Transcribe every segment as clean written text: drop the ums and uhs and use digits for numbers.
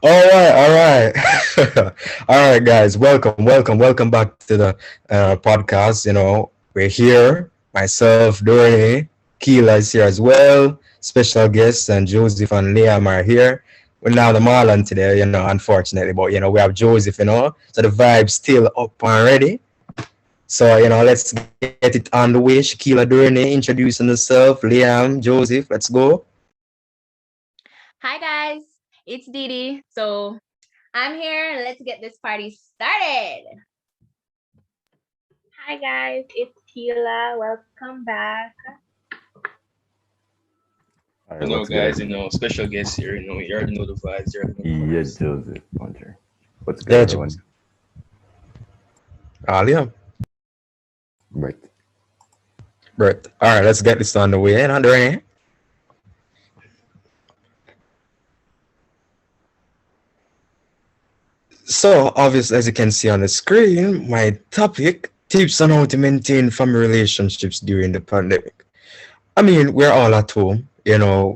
All right. All right, guys. Welcome back to the podcast. We're here. Myself, Dorney, Keela is here as well. Special guests and Joseph and Liam are here. We're now the Marlon today, unfortunately, but we have Joseph, so the vibe's still up and ready. So, let's get it on the way. Shakila Dorney introducing herself, Liam, Joseph, let's go. Hi guys, it's Didi. So I'm here. Let's get this party started. Hi guys, it's Keela. Welcome back. All right, what's guys, good? special guests here, you already know the vibes, you already know the Yeah, vibes. Joseph Hunter. What's Yeah, good, everyone? Joseph. Liam. Right. Right. All right, let's get this on the way. And on the way. So, obviously, as you can see on the screen, my topic tips on how to maintain family relationships during the pandemic. I mean, we're all at home,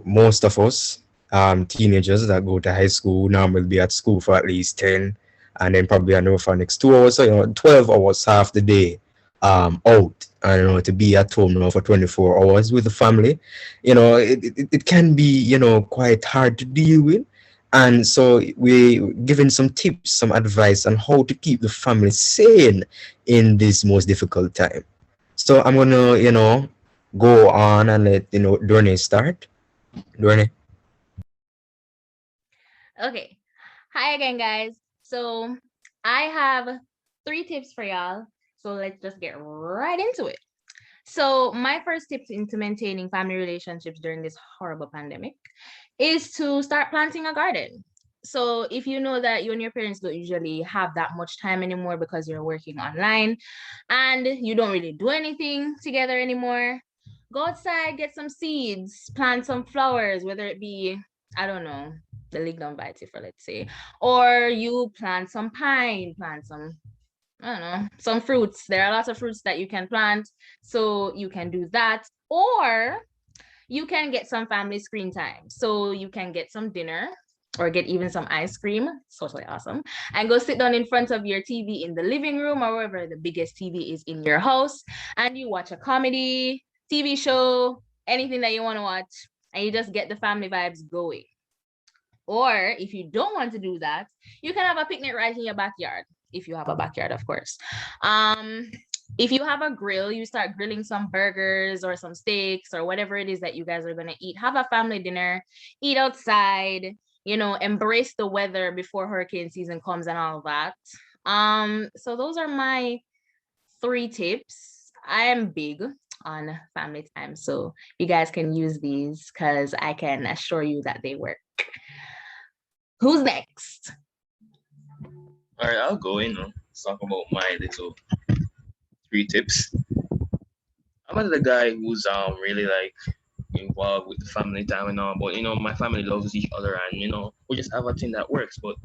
most of us, teenagers that go to high school normally be at school for at least 10 and then probably another for next 2 hours. So, 12 hours half the day out. And, to be at home now for 24 hours with the family, it can be, quite hard to deal with. And so we giving some tips, some advice on how to keep the family sane in this most difficult time. So I'm gonna, go on and let Dorney start. Dorney. Okay. Hi again, guys. So I have 3 tips for y'all. So let's just get right into it. So my first tip into maintaining family relationships during this horrible pandemic is to start planting a garden. So if you know that you and your parents don't usually have that much time anymore because you're working online and you don't really do anything together anymore, go outside, get some seeds, plant some flowers, whether it be, I don't know, the lignum vitae, let's say, or you plant some pine, plant some, I don't know, some fruits. There are lots of fruits that you can plant, so you can do that. Or you can get some family screen time. So you can get some dinner or get even some ice cream, totally awesome, and go sit down in front of your TV in the living room or wherever the biggest TV is in your house, and you watch a comedy, TV show, anything that you want to watch, and you just get the family vibes going. Or if you don't want to do that, you can have a picnic right in your backyard, if you have a backyard, of course. If you have a grill, you start grilling some burgers or some steaks or whatever it is that you guys are going to eat. Have a family dinner, eat outside, embrace the weather before hurricane season comes and all that. So those are my 3 tips. I am big on family time, so you guys can use these because I can assure you that they work. Who's next? All right, I'll go, let's talk about my little 3 tips. I'm not the guy who's really like involved with the family time and all, but my family loves each other and we just have a thing that works. But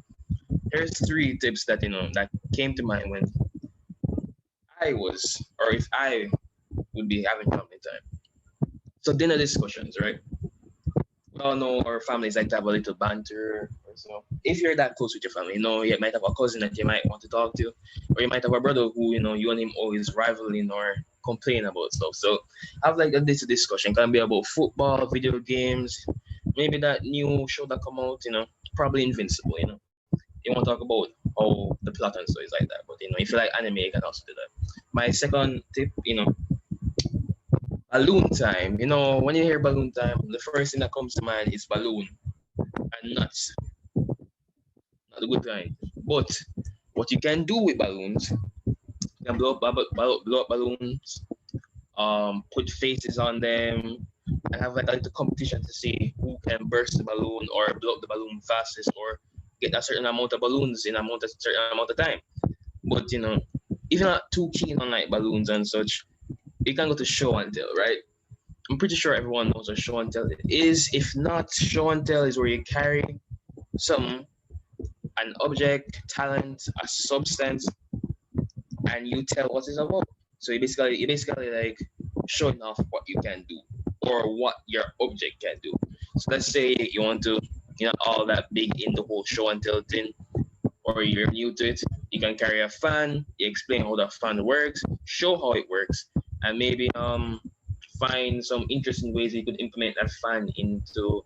here's 3 tips that that came to mind when I was, or if I would be having family time. So dinner discussions, right? We all know our families like to have a little banter. Or so. If you're that close with your family, you might have a cousin that you might want to talk to, or you might have a brother who you and him always rivaling or complain about stuff. So have like this discussion can be about football, video games, maybe that new show that come out, probably Invincible. You want to talk about how the plot and so is like that, but if you like anime, you can also do that. My second tip, balloon time. When you hear balloon time, the first thing that comes to mind is balloon and nuts. Not a good kind. But what you can do with balloons, you can blow up balloons put faces on them, and have like a little competition to see who can burst the balloon or blow up the balloon fastest or get a certain amount of balloons in a certain amount of time. But if you're not too keen on like balloons and such, you can go to show and tell, right? I'm pretty sure everyone knows what show and tell is. If not, show and tell is where you carry some an object, talent, a substance, and you tell what it's about. So you basically like showing off what you can do or what your object can do. So let's say you want to, all that big in the whole show and tell thing, or you're new to it, you can carry a fan, you explain how the fan works, show how it works, and maybe find some interesting ways you could implement that fan into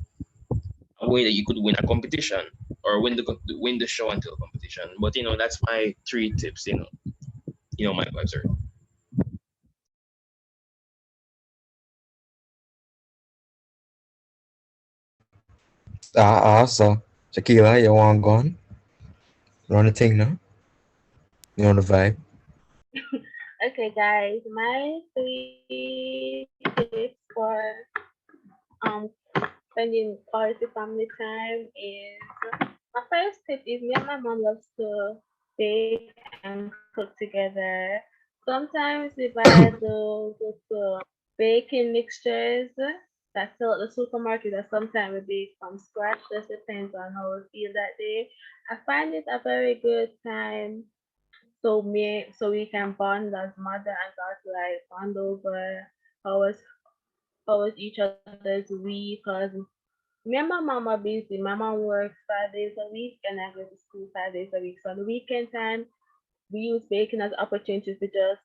a way that you could win a competition or win the show and tell competition. But that's my three tips. My vibes are. So Shakila, you want gone? You want the thing now? You know the vibe? Okay, guys, my three tips for um spending quality family time is my first tip is me and my mom loves to bake and cook together. Sometimes we buy those baking mixtures that sell at the supermarket, or sometimes we bake from scratch. Just depends on how we feel that day. I find it a very good time so we can bond as mother and daughter, like bond over how was each other's week. Cause me and my mom are busy. My mom works 5 days a week, and I go to school 5 days a week. So on the weekend time, we use baking as opportunities to just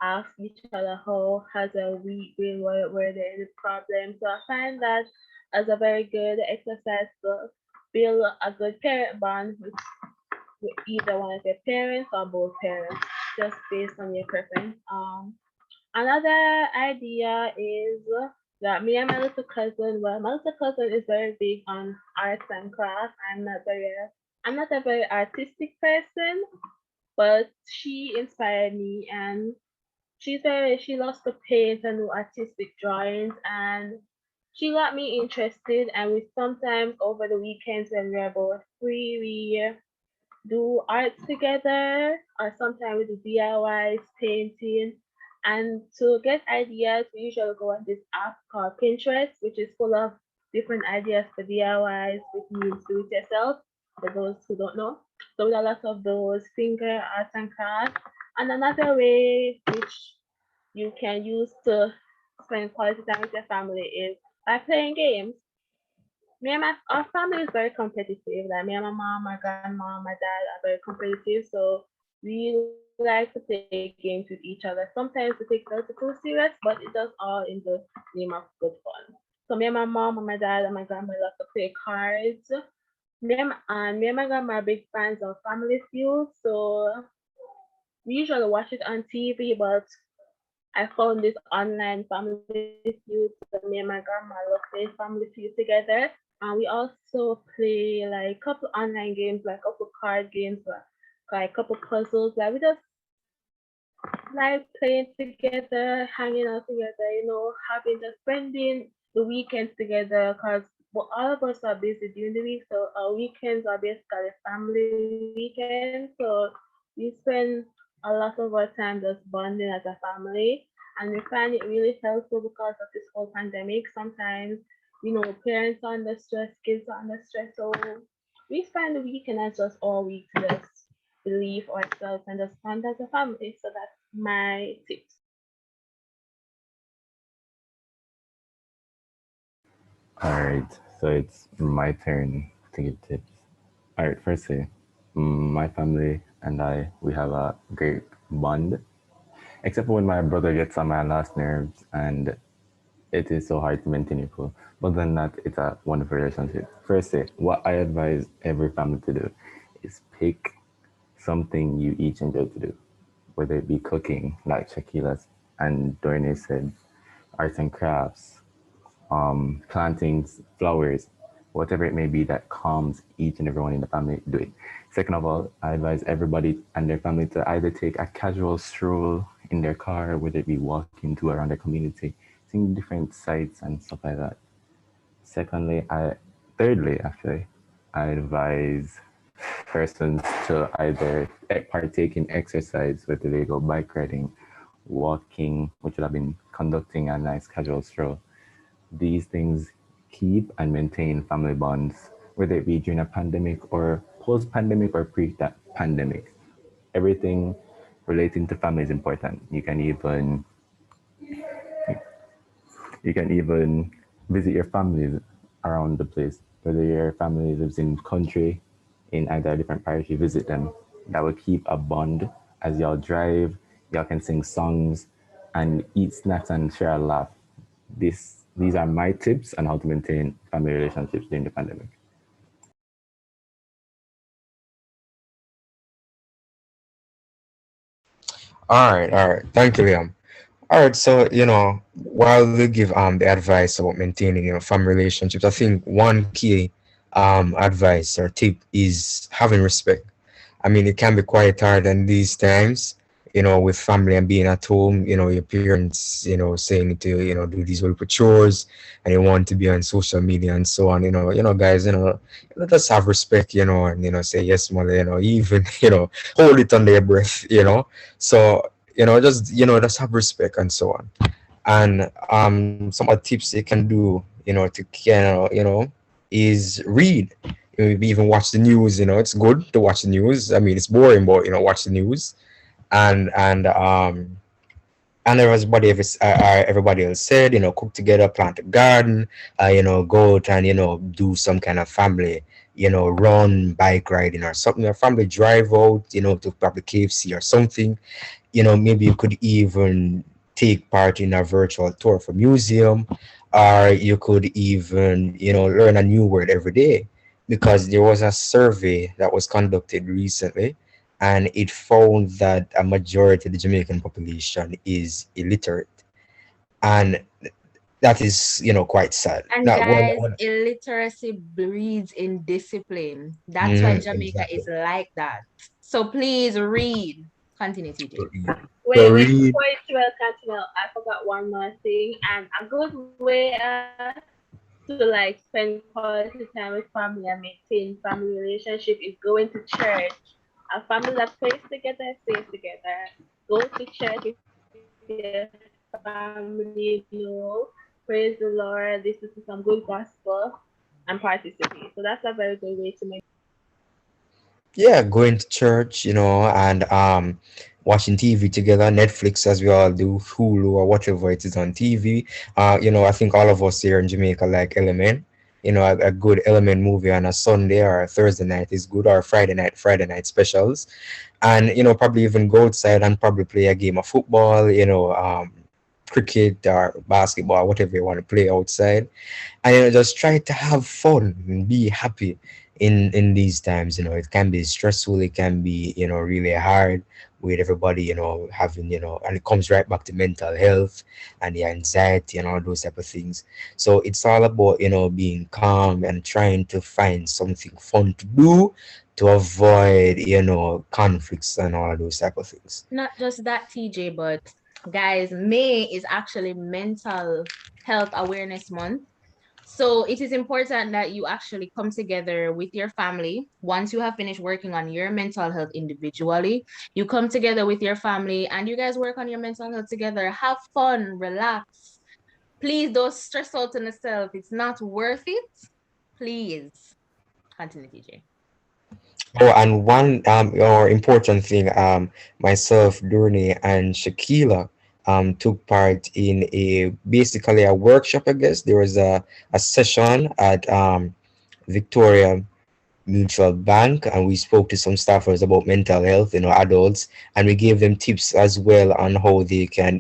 ask each other how has a week been, were there any problems. So I find that as a very good exercise to build a good parent bond with either one of your parents or both parents, just based on your preference. Another idea is that me and my little cousin, well, my little cousin is very big on arts and crafts. I'm not a very artistic person, but she inspired me, and she loves to paint and do artistic drawings, and she got me interested. And we sometimes over the weekends when we're both free, we do art together, or sometimes we do DIYs, painting. And to get ideas, we usually go on this app called Pinterest, which is full of different ideas for DIYs, which means do it yourself, for those who don't know. So with a lot of those finger arts and crafts. And another way which you can use to spend quality time with your family is by playing games. Me and our family is very competitive. Like me and my mom, my grandma, my dad are very competitive. So we like to play games with each other. Sometimes we take it a little too serious, but it does all in the name of good fun. So me and my mom and my dad and my grandma love to play cards. Me and my grandma are big fans of Family Feud, so we usually watch it on TV. But I found this online Family Feud, so me and my grandma love playing Family Feud together. And we also play like a couple online games, like a couple card games, like a couple puzzles. Like we just like playing together, hanging out together, having just spending the weekends together. Cause all of us are busy during the week, so our weekends are basically family weekends. So we spend a lot of our time just bonding as a family, and we find it really helpful because of this whole pandemic. Sometimes, parents are under stress, kids are under stress, so we spend the weekend as just all week to just relieve ourselves and just bond as a family. So that's my tips. All right, so it's my turn to give tips. All right, firstly, my family and we have a great bond, except for when my brother gets on my last nerves and it is so hard to maintain it cool. But then that, it's a wonderful relationship. Firstly, what I advise every family to do is pick something you each enjoy to do, whether it be cooking, like Shaquila's and Dorne said, arts and crafts, plantings, flowers, whatever it may be that calms each and everyone in the family, do it. Second of all, I advise everybody and their family to either take a casual stroll in their car, whether it be walking to around their community, seeing different sights and stuff like that. Secondly, thirdly, actually, I advise persons to either partake in exercise, whether they go bike riding, walking, which would have been conducting a nice casual stroll. These things keep and maintain family bonds, whether it be during a pandemic or post-pandemic or pre-pandemic. Everything relating to family is important. You can even visit your family around the place. Whether your family lives in country, in either different parish, you visit them. That will keep a bond as y'all drive. Y'all can sing songs and eat snacks and share a laugh. These are my tips on how to maintain family relationships during the pandemic. All right. Thank you, Liam. All right, so while we give the advice about maintaining family relationships, I think one key advice or tip is having respect. I mean, it can be quite hard in these times, with family and being at home, your parents, saying to, do these little chores and you want to be on social media and so on, guys, just have respect, and, say yes, mother, even, hold it under your breath, So, just have respect and so on. And some other tips you can do, to is read. Maybe even watch the news. It's good to watch the news. I mean, it's boring, but watch the news. And and everybody else said, cook together, plant a garden, go out and do some kind of family, run, bike riding or something. Your family drive out, to probably KFC or something. Maybe you could even take part in a virtual tour for museum, or you could even, learn a new word every day, because there was a survey that was conducted recently, and it found that a majority of the Jamaican population is illiterate, and that is, quite sad. And Now, guys, illiteracy breeds indiscipline. That's why Jamaica exactly. is like that. So please read. Continue, TJ. So Wait, read. before you will continue, I forgot one more thing. And a good way to like spend quality time with family and maintain family relationship is going to church. A family that prays together stays together. Go to church with your family, praise the Lord, listen to some good gospel, and participate. So that's a very good way to make. Yeah, going to church, and watching TV together, Netflix as we all do, Hulu or whatever it is on TV. I think all of us here in Jamaica like Element. A good Element movie on a Sunday or a Thursday night is good, or Friday night specials. And probably even go outside and probably play a game of football, cricket or basketball, whatever you want to play outside. And just try to have fun and be happy in these times. It can be stressful, it can be really hard with everybody, having, and it comes right back to mental health and the anxiety and all those type of things. So it's all about being calm and trying to find something fun to do to avoid conflicts and all those type of things. Not just that, TJ, but guys, May is actually Mental Health Awareness Month. So it is important that you actually come together with your family. Once you have finished working on your mental health individually, you come together with your family and you guys work on your mental health together. Have fun, relax. Please don't stress out on yourself. It's not worth it. Please continue, TJ. Oh, and one or important thing, myself, Dourney, and Shakila took part in basically a workshop, I guess. There was a session at Victoria Mutual Bank, and we spoke to some staffers about mental health, adults, and we gave them tips as well on how they can,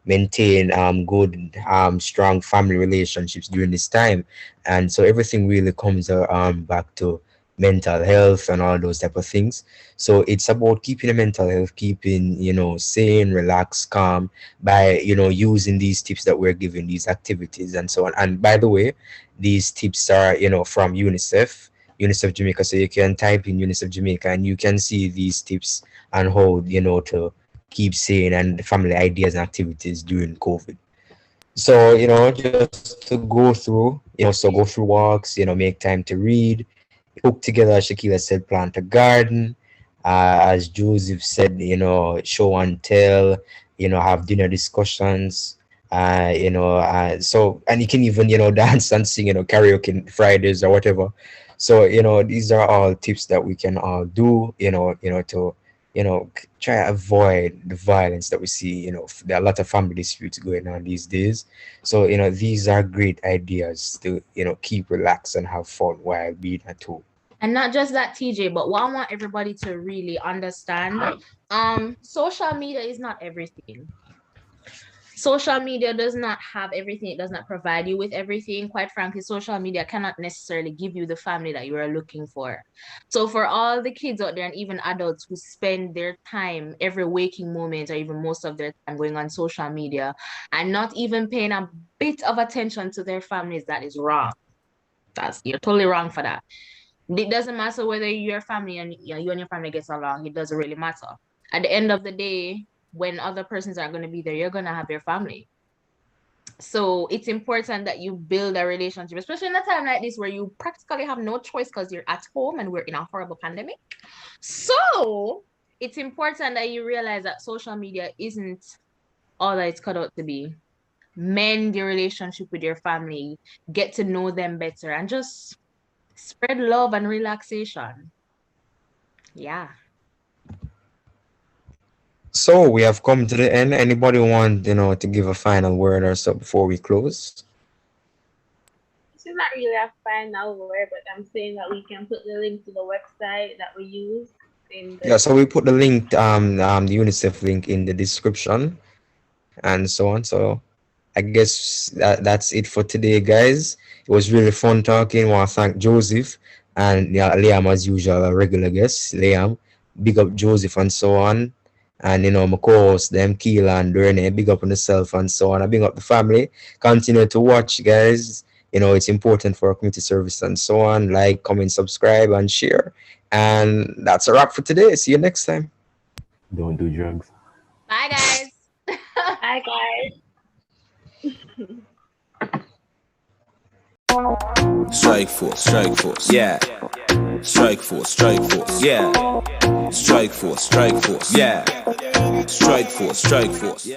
maintain good, strong family relationships during this time. And so everything really comes back to mental health and all those type of things. So it's about keeping the mental health, keeping, sane, relaxed, calm by, using these tips that we're giving, these activities and so on. And by the way, these tips are, from UNICEF Jamaica. So you can type in UNICEF Jamaica and you can see these tips and how, to keep saying, and the family ideas and activities during COVID. So, just to go through, so go through walks, make time to read, cook together, as Shakila said, plant a garden. As Joseph said, show and tell, have dinner discussions. So, and you can even, dance and sing, karaoke Fridays or whatever. So, these are all tips that we can all do, to, try to avoid the violence that we see. There are a lot of family disputes going on these days. So, these are great ideas to, keep relaxed and have fun while being at home. And not just that, TJ, but what I want everybody to really understand, social media is not everything. Social media does not have everything. It does not provide you with everything. Quite frankly, social media cannot necessarily give you the family that you are looking for. So for all the kids out there and even adults who spend their time, every waking moment or even most of their time going on social media and not even paying a bit of attention to their families, that is wrong. You're totally wrong for that. It doesn't matter whether your family and you and your family gets along. It doesn't really matter. At the end of the day, when other persons are going to be there, you're going to have your family. So it's important that you build a relationship, especially in a time like this where you practically have no choice because you're at home and we're in a horrible pandemic. So it's important that you realize that social media isn't all that it's cut out to be. Mend your relationship with your family, get to know them better, and just spread love and relaxation. Yeah. So we have come to the end. Anybody want, to give a final word or so before we close? This is not really a final word, but I'm saying that we can put the link to the website that we use in the Yeah, so we put the link, the UNICEF link in the description and so on. So I guess that's it for today, guys. It was really fun talking. I want to thank Joseph and Liam, as usual, a regular guest. Liam, big up Joseph and so on. And my co-host, them Keela and Rene, big up on yourself and so on. I big up the family. Continue to watch, guys. It's important for our community service and so on. Like, comment, subscribe, and share. And that's a wrap for today. See you next time. Don't do drugs. Bye, guys. Hi guys. Strike force, yeah. Strike force, yeah. Strike force, yeah. Strike force, yeah.